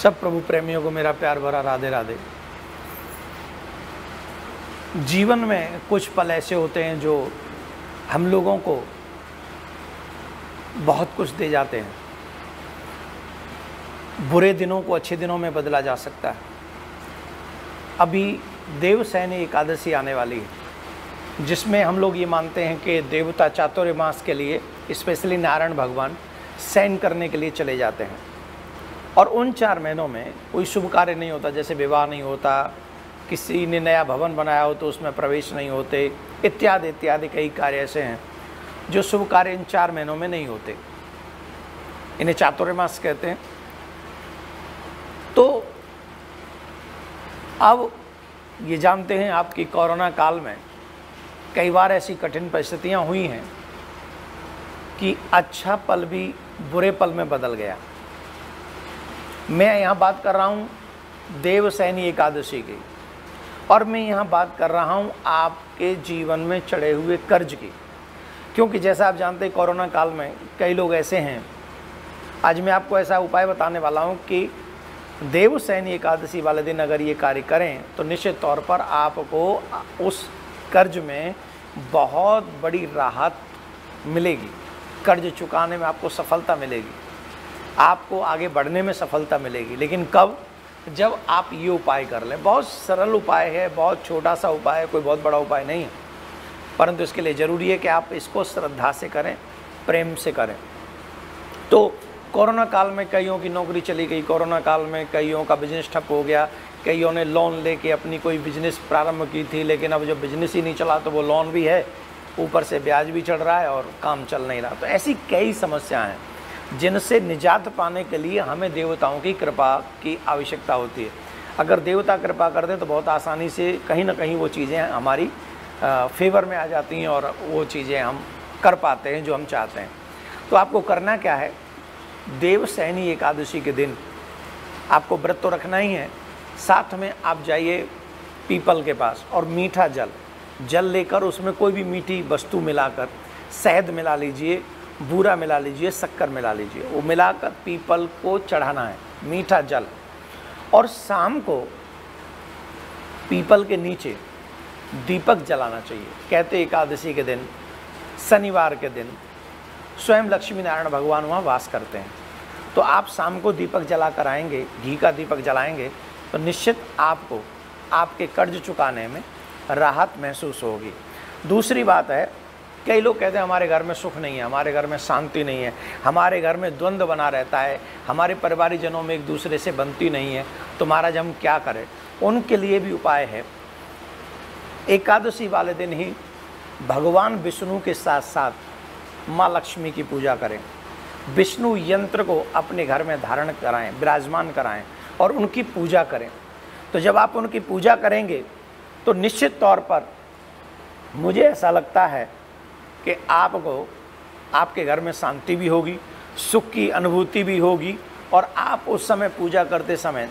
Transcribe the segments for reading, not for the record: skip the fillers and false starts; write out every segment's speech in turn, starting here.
सब प्रभु प्रेमियों को मेरा प्यार भरा राधे राधे। जीवन में कुछ पल ऐसे होते हैं जो हम लोगों को बहुत कुछ दे जाते हैं। बुरे दिनों को अच्छे दिनों में बदला जा सकता है। अभी देवसैनी एकादशी आने वाली है, जिसमें हम लोग ये मानते हैं कि देवता चातुर्मास के लिए, स्पेशली नारायण भगवान शयन करने के लिए चले जाते हैं। और उन 4 महीनों में कोई शुभ कार्य नहीं होता, जैसे विवाह नहीं होता, किसी ने नया भवन बनाया हो तो उसमें प्रवेश नहीं होते, इत्यादि इत्यादि कई कार्य ऐसे हैं जो शुभ कार्य इन 4 महीनों में नहीं होते। इन्हें चातुर्मास कहते हैं। तो अब ये जानते हैं आपकी कोरोना काल में कई बार ऐसी कठिन परिस्थितियां हुई हैं कि अच्छा पल भी बुरे पल में बदल गया। मैं यहाँ बात कर रहा हूँ देवसैनी एकादशी की, और मैं यहाँ बात कर रहा हूँ आपके जीवन में चढ़े हुए कर्ज की। क्योंकि जैसा आप जानते हैं कोरोना काल में कई लोग ऐसे हैं। आज मैं आपको ऐसा उपाय बताने वाला हूँ कि देवसैनी एकादशी वाले दिन अगर ये कार्य करें तो निश्चित तौर पर आपको उस कर्ज में बहुत बड़ी राहत मिलेगी। कर्ज चुकाने में आपको सफलता मिलेगी, आपको आगे बढ़ने में सफलता मिलेगी। लेकिन कब? जब आप ये उपाय कर लें। बहुत सरल उपाय है, बहुत छोटा सा उपाय है, कोई बहुत बड़ा उपाय नहीं है, परंतु इसके लिए ज़रूरी है कि आप इसको श्रद्धा से करें, प्रेम से करें। तो कोरोना काल में कईयों की नौकरी चली गई, कोरोना काल में कईयों का बिजनेस ठप हो गया, कईयों ने लोन लेके अपनी कोई बिजनेस प्रारंभ की थी, लेकिन अब जब बिजनेस ही नहीं चला तो वो लोन भी है, ऊपर से ब्याज भी चढ़ रहा है और काम चल नहीं रहा। तो ऐसी कई समस्याएं हैं जिनसे निजात पाने के लिए हमें देवताओं की कृपा की आवश्यकता होती है। अगर देवता कृपा कर दें तो बहुत आसानी से कहीं ना कहीं वो चीज़ें हमारी फेवर में आ जाती हैं और वो चीज़ें हम कर पाते हैं जो हम चाहते हैं। तो आपको करना क्या है? देवसैनी एकादशी के दिन आपको व्रत तो रखना ही है, साथ में आप जाइए पीपल के पास और मीठा जल लेकर उसमें कोई भी मीठी वस्तु मिलाकर, शहद मिला लीजिए, बूरा मिला लीजिए, शक्कर मिला लीजिए, वो मिलाकर पीपल को चढ़ाना है, मीठा जल। और शाम को पीपल के नीचे दीपक जलाना चाहिए। कहते एकादशी के दिन, शनिवार के दिन स्वयं लक्ष्मी नारायण भगवान वहाँ वास करते हैं। तो आप शाम को दीपक जला कर आएंगे, घी का दीपक जलाएंगे, तो निश्चित आपको आपके कर्ज चुकाने में राहत महसूस होगी। दूसरी बात है, कई लोग कहते हैं हमारे घर में सुख नहीं है, हमारे घर में शांति नहीं है, हमारे घर में द्वंद्व बना रहता है, हमारे परिवारिक जनों में एक दूसरे से बनती नहीं है, तो महाराज हम क्या करें? उनके लिए भी उपाय है। एकादशी वाले दिन ही भगवान विष्णु के साथ साथ माँ लक्ष्मी की पूजा करें। विष्णु यंत्र को अपने घर में धारण कराएं, विराजमान कराएं और उनकी पूजा करें। तो जब आप उनकी पूजा करेंगे तो निश्चित तौर पर मुझे ऐसा लगता है कि आपको आपके घर में शांति भी होगी, सुख की अनुभूति भी होगी। और आप उस समय पूजा करते समय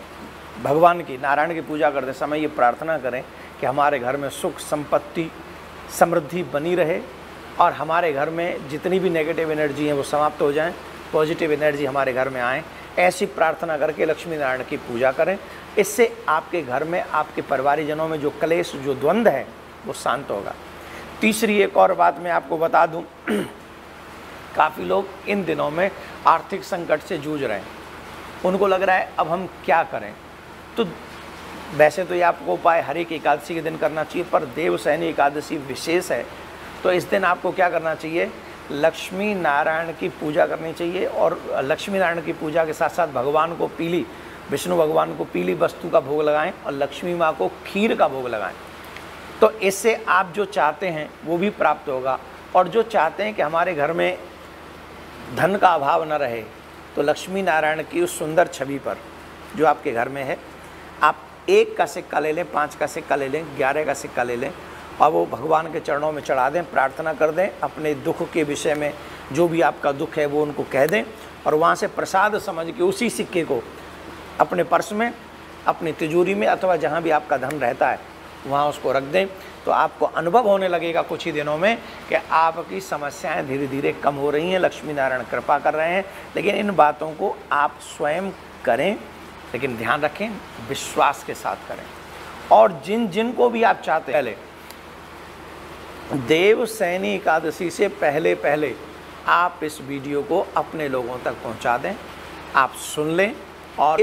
भगवान की, नारायण की पूजा करते समय ये प्रार्थना करें कि हमारे घर में सुख, संपत्ति, समृद्धि बनी रहे और हमारे घर में जितनी भी नेगेटिव एनर्जी हैं वो समाप्त हो जाएं, पॉजिटिव एनर्जी हमारे घर में आए। ऐसी प्रार्थना करके लक्ष्मी नारायण की पूजा करें। इससे आपके घर में, आपके परिवारजनों में जो क्लेश, जो द्वंद्व है वो शांत होगा। तीसरी एक और बात मैं आपको बता दूं, काफ़ी लोग इन दिनों में आर्थिक संकट से जूझ रहे हैं। उनको लग रहा है अब हम क्या करें? तो वैसे तो ये आपको उपाय हर एक एकादशी के दिन करना चाहिए, पर देवसैनी एकादशी विशेष है। तो इस दिन आपको क्या करना चाहिए? लक्ष्मी नारायण की पूजा करनी चाहिए। और लक्ष्मी नारायण की पूजा के साथ साथ भगवान को पीली, विष्णु भगवान को पीली वस्तु का भोग लगाएं और लक्ष्मी माँ को खीर का भोग लगाएं। तो इससे आप जो चाहते हैं वो भी प्राप्त होगा। और जो चाहते हैं कि हमारे घर में धन का अभाव न रहे, तो लक्ष्मी नारायण की उस सुंदर छवि पर जो आपके घर में है, आप 1 का सिक्का ले लें, 5 का सिक्का ले लें, 11 का सिक्का ले लें और वो भगवान के चरणों में चढ़ा दें, प्रार्थना कर दें। अपने दुख के विषय में जो भी आपका दुख है वो उनको कह दें और वहाँ से प्रसाद समझ के उसी सिक्के को अपने पर्स में, अपनी तिजोरी में अथवा जहाँ भी आपका धन रहता है वहाँ उसको रख दें। तो आपको अनुभव होने लगेगा कुछ ही दिनों में कि आपकी समस्याएं धीरे धीरे कम हो रही हैं, लक्ष्मी नारायण कृपा कर रहे हैं। लेकिन इन बातों को आप स्वयं करें, लेकिन ध्यान रखें, विश्वास के साथ करें। और जिन जिन को भी आप चाहते हैं, पहले देवशयनी एकादशी से पहले पहले आप इस वीडियो को अपने लोगों तक पहुंचा दें, आप सुन लें और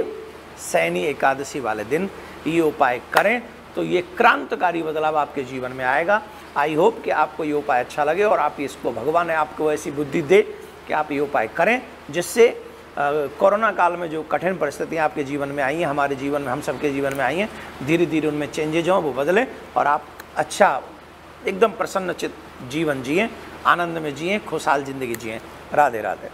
शयनी एकादशी वाले दिन ये उपाय करें तो ये क्रांतिकारी बदलाव आपके जीवन में आएगा। आई होप कि आपको ये उपाय अच्छा लगे और आप इसको, भगवान ने आपको ऐसी बुद्धि दे कि आप ये उपाय करें, जिससे कोरोना काल में जो कठिन परिस्थितियाँ आपके जीवन में आई हैं, हमारे जीवन में, हम सबके जीवन में आई हैं, धीरे धीरे उनमें चेंजेज हों, वो बदलें और आप अच्छा एकदम प्रसन्नचित जीवन जिएं, आनंद में जिएं, खुशहाल ज़िंदगी जिएं। राधे राधे।